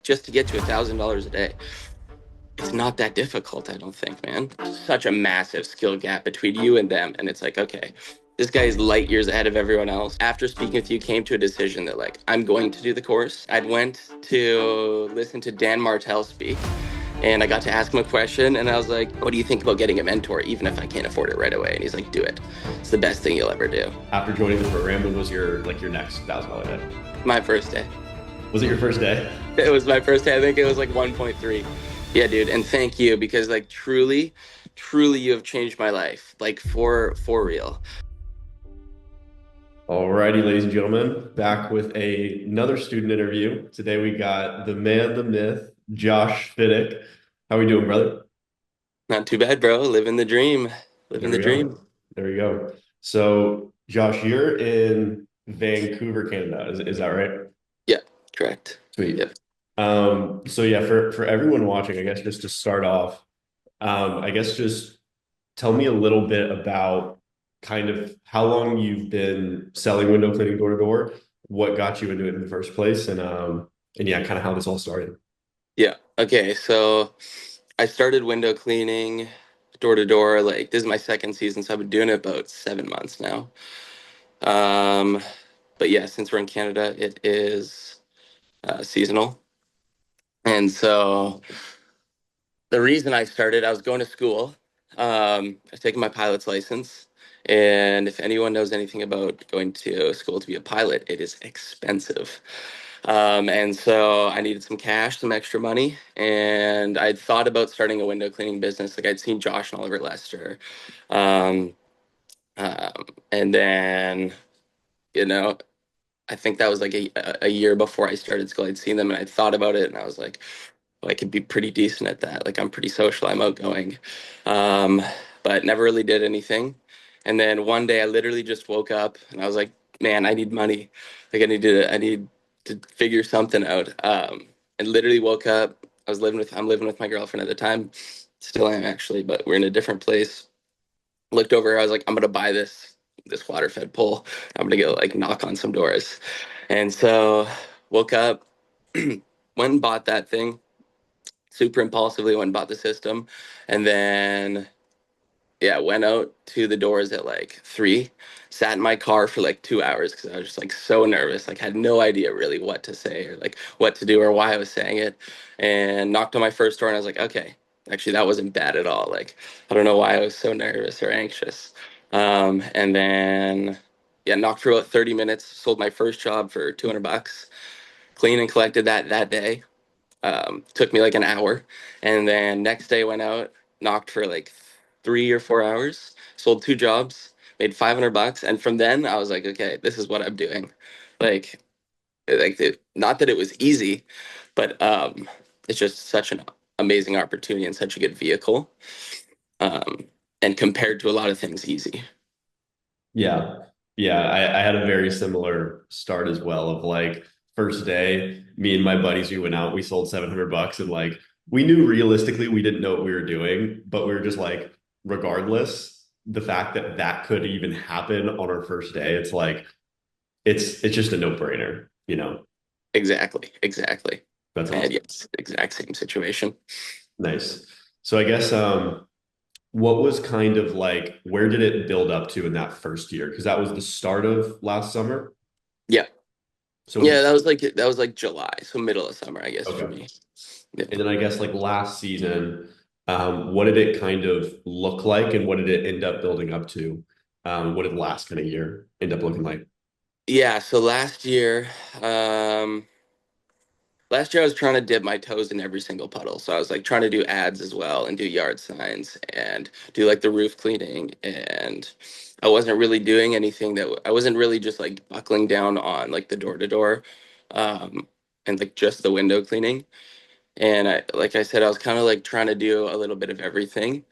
just to get to $1,000 a day. It's not that difficult, I don't think, man. Such a massive skill gap between you and them. And it's like, okay, this guy is light years ahead of everyone else. After speaking with you, came to a decision that like, I'm going to do the course. I'd went to listen to Dan Martell speak, and I got to ask him a question, and I was like, what do you think about getting a mentor, even if I can't afford it right away? And he's like, do it. It's the best thing you'll ever do. After joining the program, when was your next $1,000 day? My first day. Was it your first day? It was my first day. I think it was like 1.3. Yeah, dude. And thank you, because like truly, truly you have changed my life. Like for real. Alrighty, ladies and gentlemen, back with another student interview. Today we got the man, the myth, Josh Fiddick. How we doing, brother? Not too bad, bro. Living the dream. There Living the we dream. go. There we go. So, Josh, you're in Vancouver, Canada. Is that right? Yeah, correct. Sweet. Yep. So yeah, for everyone watching, I guess just to start off, I guess just tell me a little bit about kind of how long you've been selling window cleaning door to door, what got you into it in the first place, and yeah, kind of how this all started. Yeah. Okay. So I started window cleaning door to door. Like this is my second season, so I've been doing it about 7 months now. Um, but yeah, since we're in Canada, it is seasonal. And so the reason I started, I was going to school. I was taking my pilot's license. And if anyone knows anything about going to school to be a pilot, it is expensive. And so I needed some cash, some extra money. And I'd thought about starting a window cleaning business. Like I'd seen Josh and Oliver Lester. Um, and then, you know, I think that was like a year before I started school. I'd seen them and I'd thought about it and I was like, well, I could be pretty decent at that. Like I'm pretty social, I'm outgoing, um, but never really did anything. And then one day I literally just woke up and I was like, man, I need money. Like I need to figure something out. And literally woke up. I'm living with my girlfriend at the time, still am actually, but we're in a different place. Looked over, I was like, I'm gonna buy this water fed pole. I'm gonna go like knock on some doors. And so woke up, went and bought that thing super impulsively, went and bought the system, and then yeah, went out to the doors at like 3, sat in my car for like 2 hours because I was just like so nervous, like had no idea really what to say or like what to do or why I was saying it, and knocked on my first door and I was like, okay, actually that wasn't bad at all. Like I don't know why I was so nervous or anxious. And then yeah, knocked for about 30 minutes, sold my first job for $200, clean and collected that day. Took me like an hour, and then next day went out, knocked for like 3 or 4 hours, sold 2 jobs, made $500, and from then I was like, okay, this is what I'm doing. Like, not that it was easy, but it's just such an amazing opportunity and such a good vehicle, um, and compared to a lot of things, easy. Yeah. Yeah. I had a very similar start as well of like first day, me and my buddies, we went out, we sold $700 and like we knew realistically we didn't know what we were doing, but we were just like, regardless, the fact that that could even happen on our first day, it's like it's just a no-brainer, you know. Exactly, exactly. That's And awesome. yes, exact same situation. Nice. So I guess what was kind of like where did it build up to in that first year? Because that was the start of last summer. Yeah, So yeah, that was like July, so middle of summer, I guess for okay. me. Yeah. And then I guess like last season, what did it kind of look like and what did it end up building up to? What did the last kind of year end up looking like? Yeah, so um, last year I was trying to dip my toes in every single puddle. So I was like trying to do ads as well and do yard signs and do like the roof cleaning. And I wasn't really doing anything I wasn't really just like buckling down on like the door to door, and like just the window cleaning. And like I said, I was kind of like trying to do a little bit of everything.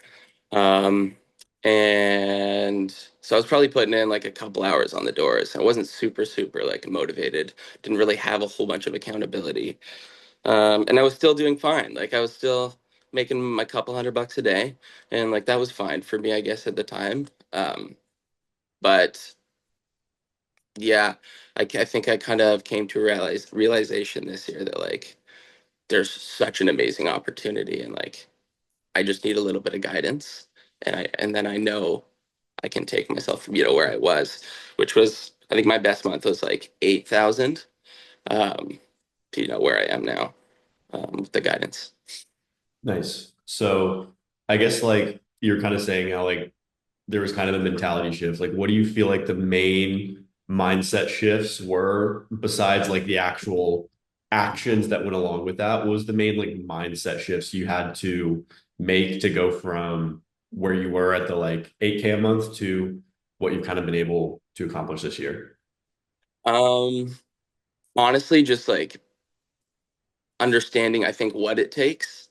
Um, and so I was probably putting in like a couple hours on the doors. I wasn't super, super like motivated. Didn't really have a whole bunch of accountability. And I was still doing fine. Like I was still making my couple $100 a day, and like that was fine for me, I guess, at the time. But yeah, I think I kind of came to realization this year that like there's such an amazing opportunity, and like I just need a little bit of guidance, and then I know I can take myself from where I was, which was I think my best month was like 8,000, um, to where I am now, with the guidance. Nice. So I guess like you're kind of saying how like there was kind of a mentality shift. Like, what do you feel like the main mindset shifts were besides like the actual actions that went along with that? What was the main like mindset shifts you had to make to go from where you were at the like 8K a month to what you've kind of been able to accomplish this year? Um, Honestly, just like understanding, I think, what it takes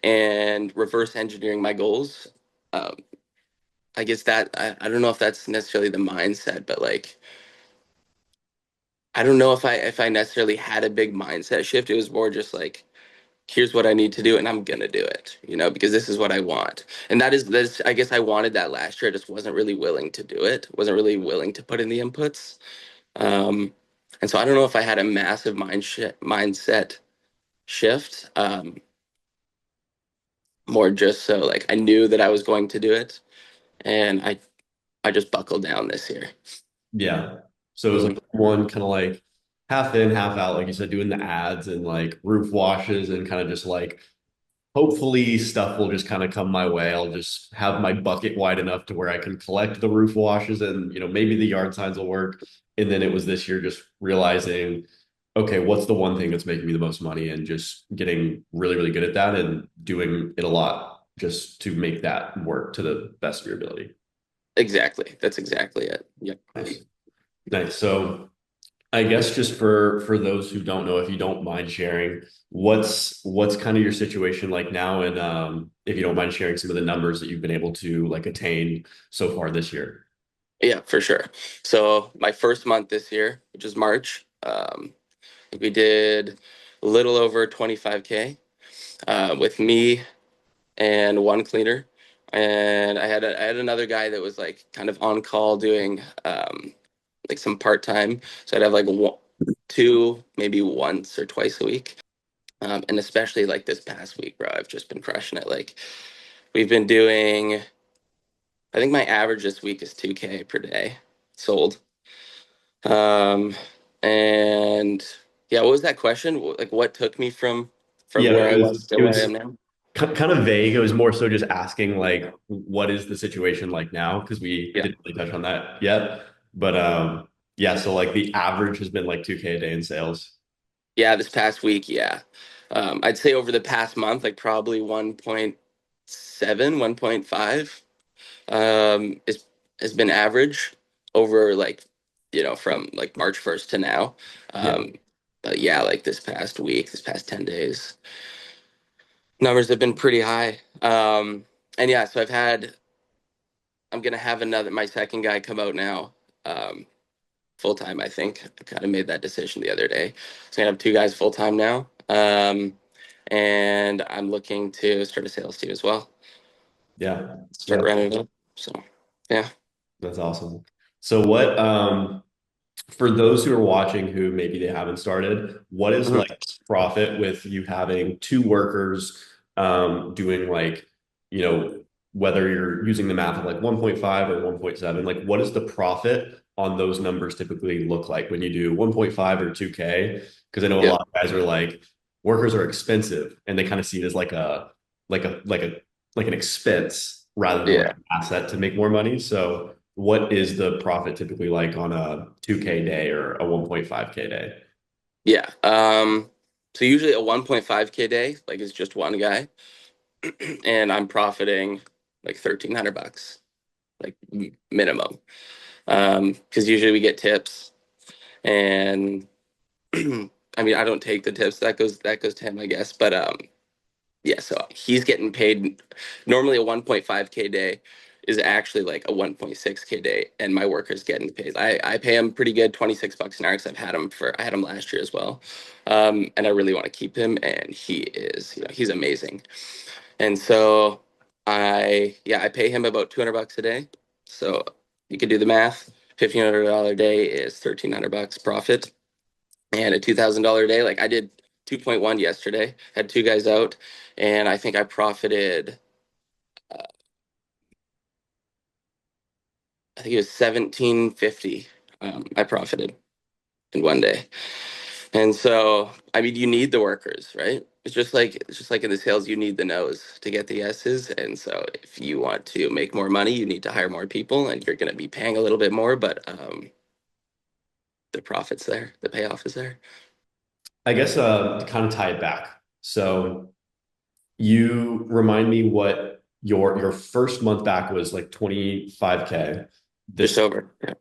and reverse engineering my goals. Um, I guess that I don't know if that's necessarily the mindset, but like I don't know if I necessarily had a big mindset shift. It was more just like, here's what I need to do, and I'm gonna do it, because this is what I want. And that is I guess I wanted that last year. I just wasn't really willing to do it. Wasn't really willing to put in the inputs. Um, and so I don't know if I had a massive mindset shift. More just so like I knew that I was going to do it, and I just buckled down this year. Yeah. So it was Mhm. like one kind of like half in, half out, like you said, doing the ads and like roof washes and kind of just like hopefully stuff will just kind of come my way. I'll just have my bucket wide enough to where I can collect the roof washes and maybe the yard signs will work. And then it was this year just realizing, okay, what's the one thing that's making me the most money and just getting really, really good at that and doing it a lot just to make that work to the best of your ability. Exactly. That's exactly it. Yep. Nice. Nice. So I guess just for those who don't know, if you don't mind sharing, what's kind of your situation like now, and if you don't mind sharing some of the numbers that you've been able to like attain so far this year. Yeah, for sure. So my first month this year, which is March, we did a little over 25K, with me and one cleaner. And I had another guy that was like kind of on call doing, like some part time. So I'd have like two, maybe once or twice a week. And especially like this past week, bro, I've just been crushing it. Like we've been doing, I think my average this week is 2K per day sold. Um, and yeah, what was that question? Like what took me from Yeah, where it I was was to it where I am was now? kind of vague. It was more so just asking like, what is the situation like now? Because we Yeah. didn't really touch on that yet. But yeah, so like the average has been like 2K a day in sales. Yeah, this past week, yeah. I'd say over the past month, like probably 1.7, 1.5, is has been average over like, from like March 1st to now. Yeah. Um, but yeah, like this past week, this past 10 days, numbers have been pretty high. And yeah, so I'm gonna have my second guy come out now, um, full time. I think I kind of made that decision the other day. So I have two guys full time now. And I'm looking to start a sales team as well. Yeah. Start Yeah. running it up. So yeah. That's awesome. So what for those who are watching who maybe they haven't started, what is Mhm. like profit with you having two workers doing like, you know, whether you're using the math of like 1.5 or 1.7, like what does the profit on those numbers typically look like when you do 1.5 or 2K? Because I know a Yeah. lot of guys are like, workers are expensive and they kind of see it as like an expense rather than like Yeah. an asset to make more money. So what is the profit typically like on a 2K day or a 1.5K day? Yeah. So usually a 1.5K day, like it's just one guy, and I'm profiting like $1,300, like minimum. Because usually we get tips, and I mean I don't take the tips. That goes to him, I guess. But yeah, so he's getting paid. Normally a 1.5K day is actually like a 1.6K day, and my worker's getting paid. I pay him pretty good, $26 an hour, because I had him last year as well. And I really want to keep him, and he is, he's amazing. And so I pay him about $200 a day. So you could do the math. $1,500 day is $1,300 profit, and a $2,000 day. Like I did 2.1 yesterday. Had two guys out, and I think I profited. Uh, I think it was 1750. I profited in one day. And so, I mean, you need the workers, right? It's just like in the sales, you need the no's to get the yeses. And so, if you want to make more money, you need to hire more people, and you're going to be paying a little bit more, but the profit's there, the payoff is there. I guess to kind of tie it back. So you remind me what your first month back was like 25K. Just This over. Yeah.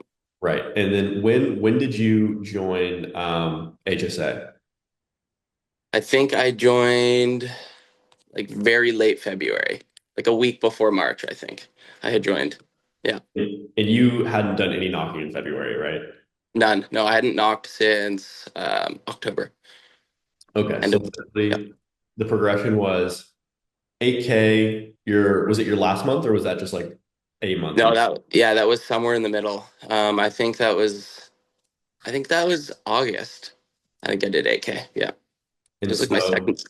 right. And then when did you join HSA? I think I joined like very late February, like a week before March. I think I had joined. Yeah, And you hadn't done any knocking in February, right? none. No, I hadn't knocked since October. Okay. End So of yeah. basically the progression was 8K, was it your last month or was that just like a month? No, that yeah, that was somewhere in the middle. I think that was August. I think I did 8K. Yeah. It And was like my so second.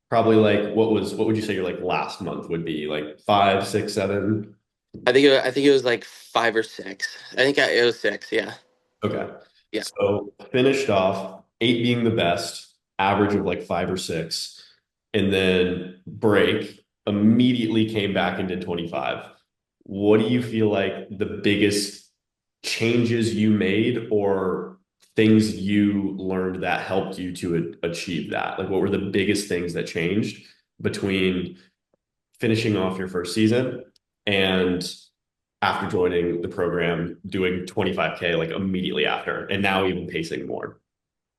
probably like what would you say your like last month would be? Like five, six, seven? I think it was like 5 or 6. It was 6. Yeah. Okay. Yeah. So finished off eight being the best, average of like five or six, and then break, immediately came back and did 25. What do you feel like the biggest changes you made or things you learned that helped you to achieve that? Like what were the biggest things that changed between finishing off your first season and after joining the program, doing 25K like immediately after, and now even pacing more.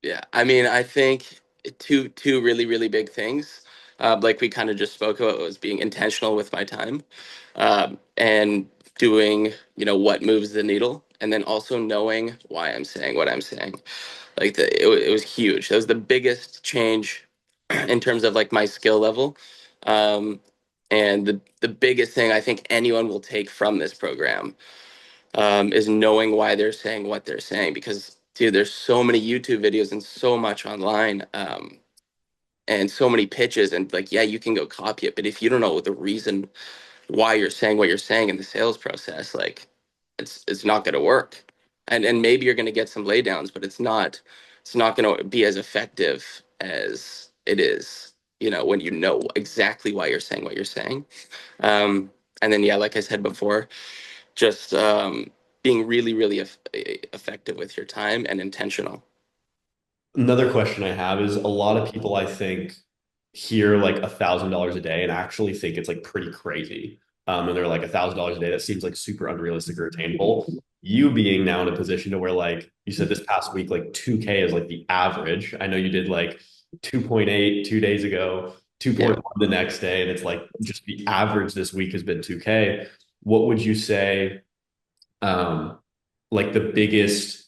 Yeah. I mean, I think two really really big things. Like we kind of just spoke about was being intentional with my time, and doing what moves the needle, and then also knowing why I'm saying what I'm saying. Like it was huge. That was the biggest change in terms of like my skill level. Um, and the biggest thing I think anyone will take from this program is knowing why they're saying what they're saying. Because dude, there's so many YouTube videos and so much online, and so many pitches, and like yeah, you can go copy it, but if you don't know the reason why you're saying what you're saying in the sales process, like it's not going to work. And maybe you're going to get some laydowns, but it's not going to be as effective as it is, when you know exactly why you're saying what you're saying. And then yeah, like I said before, just being really really effective with your time and intentional. Another question I have is a lot of people I think hear like $1,000 a day and actually think it's like pretty crazy. And they're like $1,000 a day. That seems like super unrealistic or attainable. You being now in a position to where like you said this past week, like 2K is like the average. I know you did like 2.8 2 days ago, Yeah. 2.1 the next day, and it's like just the average this week has been 2K. What would you say um like the biggest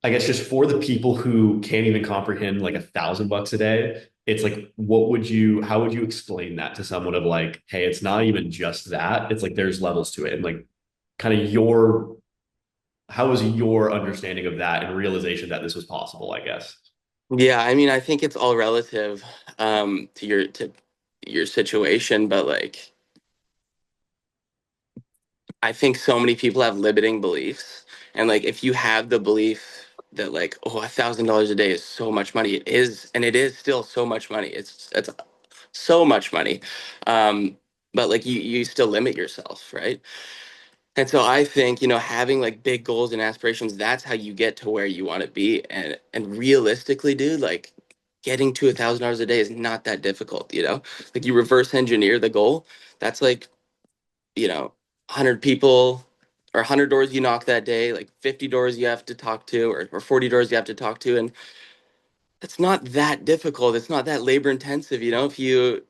I guess just for the people who can't even comprehend like $1,000 a day, it's like, how would you explain that to someone of like, hey, it's not even just that. It's like there's levels to it. And like kind of how was your understanding of that and realization that this was possible, I guess? Yeah, I mean, I think it's all relative to your situation, but like I think so many people have limiting beliefs. And like if you have the belief that like, oh, $1,000 a day is so much money, it is, and it is still so much money. It's so much money. Um, but like you still limit yourself, right? And so I think, having like big goals and aspirations, that's how you get to where you want to be. And realistically, dude, like getting to $1,000 a day is not that difficult. Like you reverse engineer the goal. That's like, 100 people or 100 doors you knock that day, like 50 doors you have to talk to, or 40 doors you have to talk to. And it's not that difficult. It's not that labor intensive. If you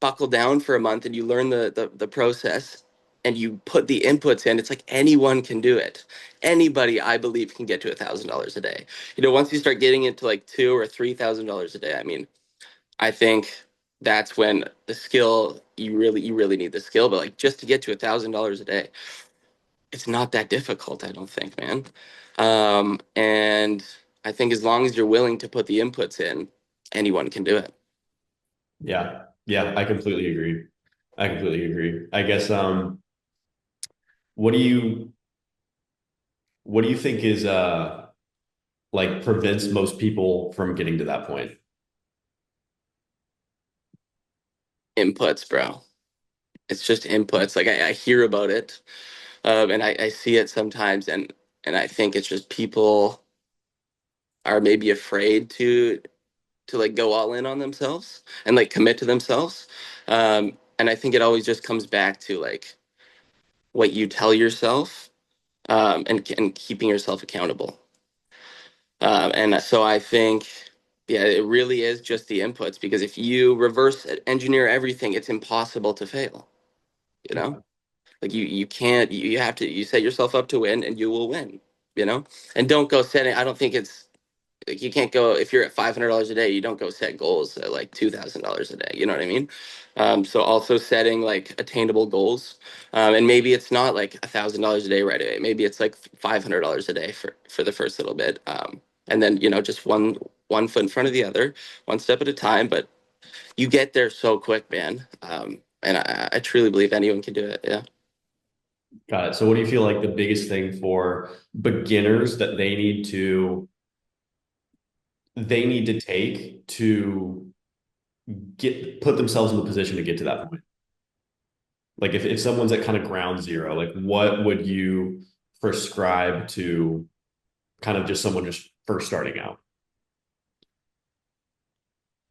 buckle down for a month and you learn the process and you put the inputs in, it's like anyone can do it. Anybody, I believe, can get to $1,000 a day. Once you start getting into like $2,000 or $3,000 a day, I mean, I think that's when the skill you really need the skill. But like just to get to $1,000 a day, it's not that difficult, I don't think, man. And I think as long as you're willing to put the inputs in, anyone can do it. Yeah. Yeah, I completely agree. I completely agree. I guess what do you what do you think is like prevents most people from getting to that point? Inputs, bro. It's just inputs. Like I hear about it, and I see it sometimes, and I think it's just people are maybe afraid to like go all in on themselves and like commit to themselves. And I think it always just comes back to like what you tell yourself, and keeping yourself accountable. And so I think, yeah, it really is just the inputs because if you reverse engineer everything, it's impossible to fail. You know, like you can't. You have to. You set yourself up to win, and you will win. You know, and don't go setting. I don't think it's like you can't go if you're at $500 a day. You don't go set goals at like $2,000 a day. You know what I mean? So also setting like attainable goals, and maybe it's not like $1,000 a day right away. Maybe it's like $500 a day for the first little bit, and then just one foot in front of the other, one step at a time. But you get there so quick, man. And I truly believe anyone can do it. Yeah. Got it. So what do you feel like the biggest thing for beginners that they need to take to get put themselves in the position to get to that point? Like if someone's at kind of ground zero, like what would you prescribe to kind of just someone just first starting out?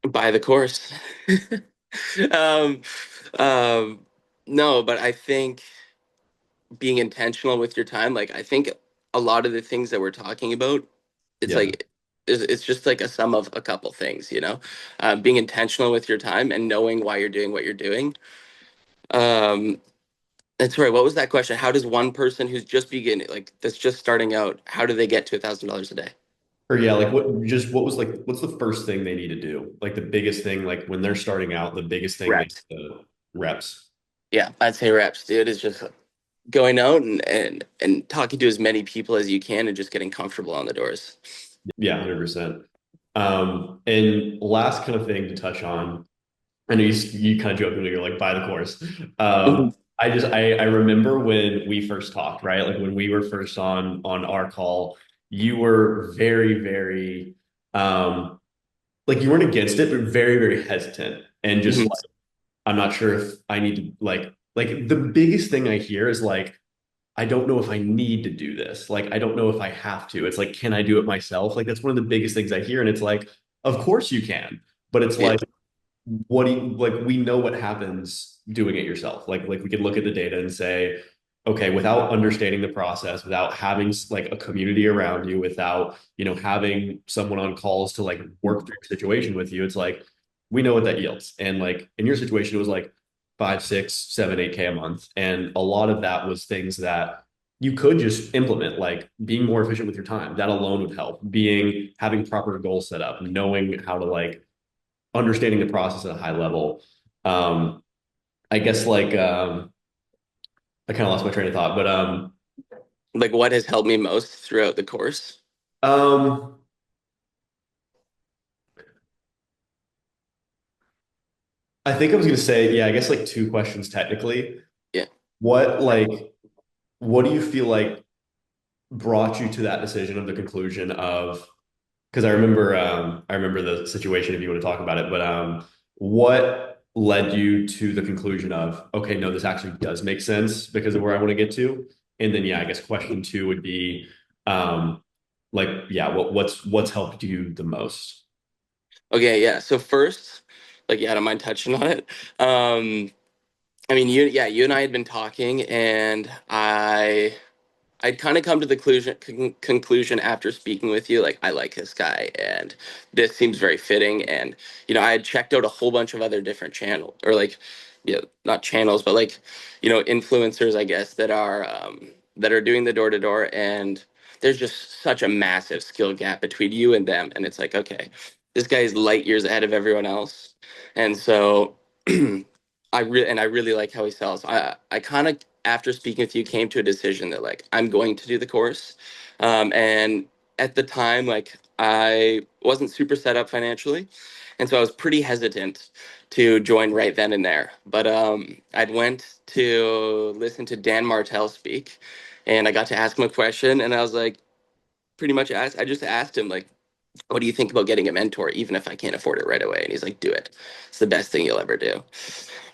Buy the course. um, um, no, but I think being intentional with your time, like I think a lot of the things that we're talking about, it's Yeah. like it's just like a sum of a couple things, being intentional with your time and knowing why you're doing what you're doing. Um, that's right. What was that question? How does one person who's just beginning, like that's just starting out, how do they get to $1,000 a day? Or yeah, like what was like what's the first thing they need to do? Like the biggest thing, like when they're starting out, the biggest thing they Reps. reps. Yeah, I'd say reps, dude. Is just going out and talking to as many people as you can and just getting comfortable on the doors. Yeah, 100%. And last kind of thing to touch on, I know you kind of jokingly you're like buy the course. Mhm. I remember when we first talked, right? Like when we were first on our call, you were very like you weren't against it, but very hesitant and just Mhm. like I'm not sure if I need to like the biggest thing I hear is like I don't know if I need to do this. Like, I don't know if I have to. It's like, can I do it myself? Like, that's one of the biggest things I hear. And it's like, of course you can. But it's Yeah. like, what do you like? We know what happens doing it yourself. Like we could look at the data and say, okay, without understanding the process, without having like a community around you, without, having someone on calls to like work through your situation with you, it's like, we know what that yields. And like in your situation, it was like 5, 6, 7, 8K a month. And a lot of that was things that you could just implement, like being more efficient with your time. That alone would help. Having proper goals set up, knowing how to like understanding the process at a high level. Um, I guess like I kind of lost my train of thought, but Like what has helped me most throughout the course? um, I think I was gonna say, yeah, I guess like two questions technically. Yeah. What like what do you feel like brought you to that decision of the conclusion of because I remember the situation if you want to talk about it, but what led you to the conclusion of okay, no, this actually does make sense because of where I want to get to? And then yeah, I guess question two would be um like yeah, what's helped you the most? Okay. Yeah. So first, like, yeah, I don't mind touching on it. I mean, you and I had been talking, and I'd kind of come to the conclusion after speaking with you, like I like this guy, and this seems very fitting. And I had checked out a whole bunch of other different channels, or like, not channels, but like, influencers, I guess, that are doing the door to door, and there's just such a massive skill gap between you and them, and it's like, okay, this guy is light years ahead of everyone else, and so. I really like how he sells. I kind of after speaking with you came to a decision that like I'm going to do the course, and at the time like I wasn't super set up financially, and so I was pretty hesitant to join right then and there. But I'd went to listen to Dan Martell speak, and I got to ask him a question, and I was like, pretty much asked. I just asked him like, "What do you think about getting a mentor, even if I can't afford it right away?" And he's like, "Do it. It's the best thing you'll ever do."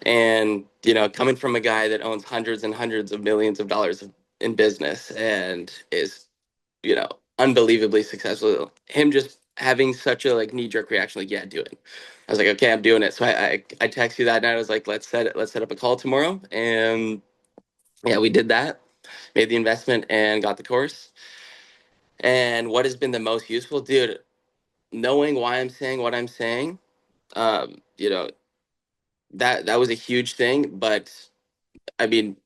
And coming from a guy that owns hundreds and hundreds of millions of dollars in business and is you know, unbelievably successful. Him just having such a like knee jerk reaction, like, yeah, do it. I was like, okay, I'm doing it. So I text you that night. I was like, let's set up a call tomorrow. And yeah, we did that, made the investment and got the course. And what has been the most useful, dude, knowing why I'm saying what I'm saying, um, you know, that was a huge thing. But I mean,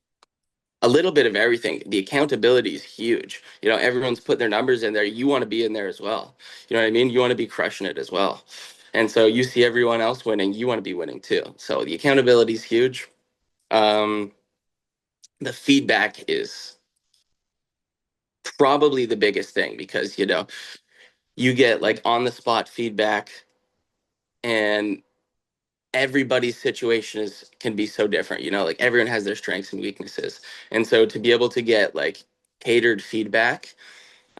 a little bit of everything. The accountability is huge. Everyone's put their numbers in there. You want to be in there as well. You know what I mean? You want to be crushing it as well. And so you see everyone else winning, you want to be winning too. So the accountability is huge. Um, the feedback is probably the biggest thing because, you get like on the spot feedback and everybody's situation is can be so different, like everyone has their strengths and weaknesses. And so to be able to get like catered feedback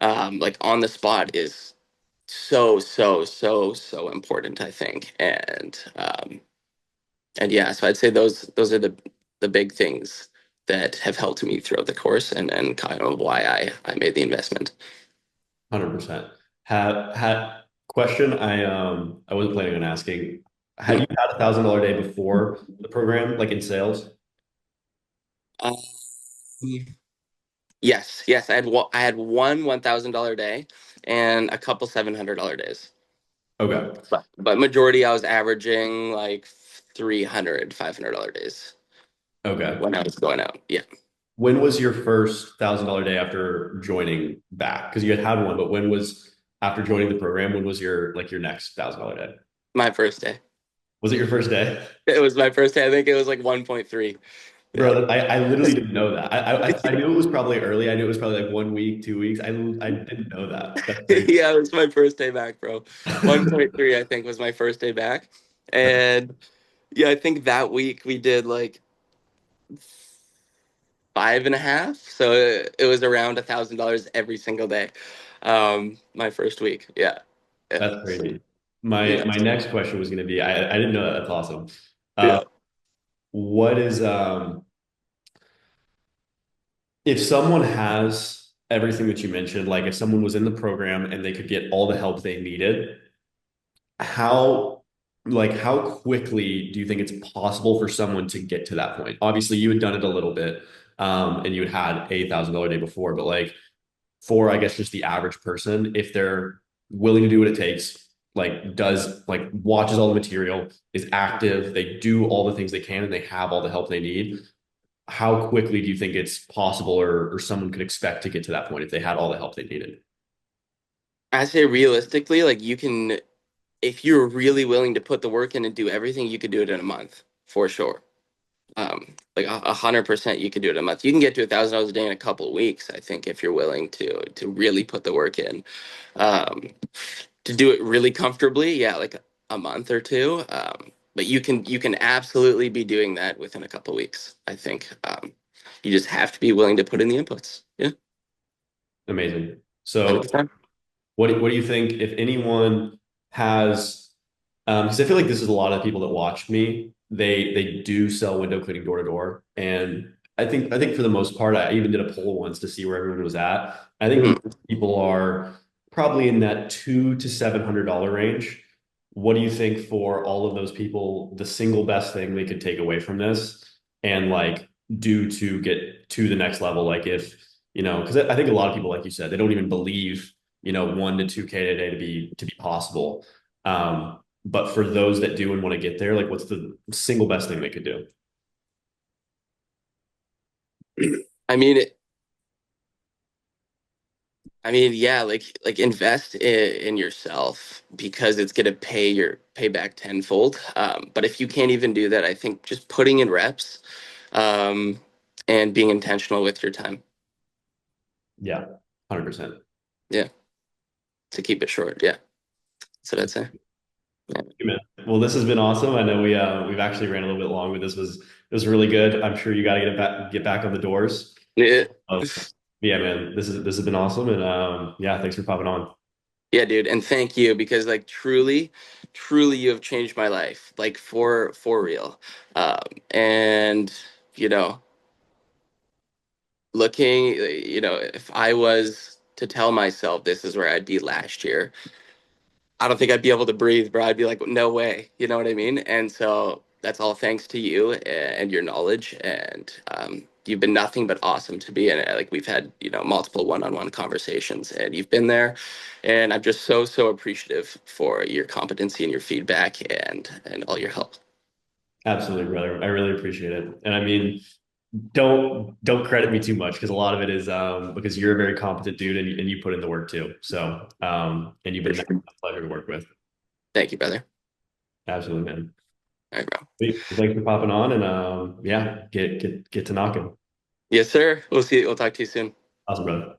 like on the spot is so important, I think. And yeah, so I'd say those are the big things that have helped me throughout the course and kind of why I made the investment. 100%. Had question I wasn't planning on asking. Had Hmm. you had $1,000 day before the program, like in sales? Um, yes, I had one $1,000 day and a couple $700 days, Okay. but majority I was averaging like 300 $500 days Okay. when I was going out. Yeah. When was your first $1,000 day after joining back? Because you had one, but when was after joining the program? When was your next $1,000 day? My first day. Was it your first day? It was my first day. I think it was like 1.3. Yeah. Bro, I literally didn't know that. I knew it was probably early. I knew it was probably like 1 week, 2 weeks. I didn't know that. That's crazy. Yeah, it was my first day back, bro. 1.3, I think, was my first day back. And yeah, I think that week we did like 5.5. So it was around $1,000 every single day. My first week. Yeah. Yeah. That's crazy. My Yeah. next question was going to be, I didn't know that. That's awesome. Uh, Yeah. what is if someone has everything that you mentioned, like if someone was in the program and they could get all the help they needed, how how quickly do you think it's possible for someone to get to that point? Obviously, you had done it a little bit, and you had $1,000 day before, but like for I guess just the average person, if they're willing to do what it takes, like does like watches all the material, is active, they do all the things they can, and they have all the help they need. How quickly do you think it's possible or someone could expect to get to that point if they had all the help they needed? I say realistically, like you can, if you're really willing to put the work in and do everything, you could do it in a month for sure. Like 100% you could do it in a month. You can get to $1,000 a day in a couple of weeks, I think, if you're willing to really put the work in. Um, to do it really comfortably, yeah, like a month or two. But you can absolutely be doing that within a couple of weeks, I think. You just have to be willing to put in the inputs. Yeah, Amazing. So 100%. what do you think if anyone has because I feel like this is a lot of people that watch me, they do sell window cleaning door to door. And I think for the most part, I even did a poll once to see where everyone was at. I think Mhm. most people are probably in that $200 to $700 range. What do you think for all of those people, the single best thing they could take away from this and like do to get to the next level? Like if, because I think a lot of people, like you said, they don't even believe, 1 to 2K a day to be possible. But for those that do and want to get there, like what's the single best thing they could do? I mean, yeah, like invest in yourself because it's gonna pay back tenfold. But if you can't even do that, I think just putting in reps, um, and being intentional with your time. Yeah, 100%. Yeah. to keep it short. Yeah, that's what I'd say. Yeah. Hey, man. Well, this has been awesome. I know we've actually ran a little bit long, but this was really good. I'm sure you got to get back on the doors. Yeah. Yeah, man, this has been awesome, and yeah, thanks for popping on. Yeah, dude, and thank you because like truly, truly, you have changed my life, like for real. Um, and you know, looking, if I was to tell myself this is where I'd be last year, I don't think I'd be able to breathe, bro. I'd be like, no way. You know what I mean? And so that's all thanks to you and your knowledge. And you've been nothing but awesome to be. And like we've had, multiple one-on-one conversations, and you've been there. And I'm just so, so appreciative for your competency and your feedback and all your help. Absolutely, brother. I really appreciate it. And I mean, don't credit me too much because a lot of it is because you're a very competent dude and you put in the work too. So and you've For been a sure. pleasure to work with. Thank you, brother. Absolutely, man. All right, bro. Sweet. Well, thanks for popping on and yeah, get to knocking. Yes, sir. We'll see. We'll talk to you soon. Awesome, brother.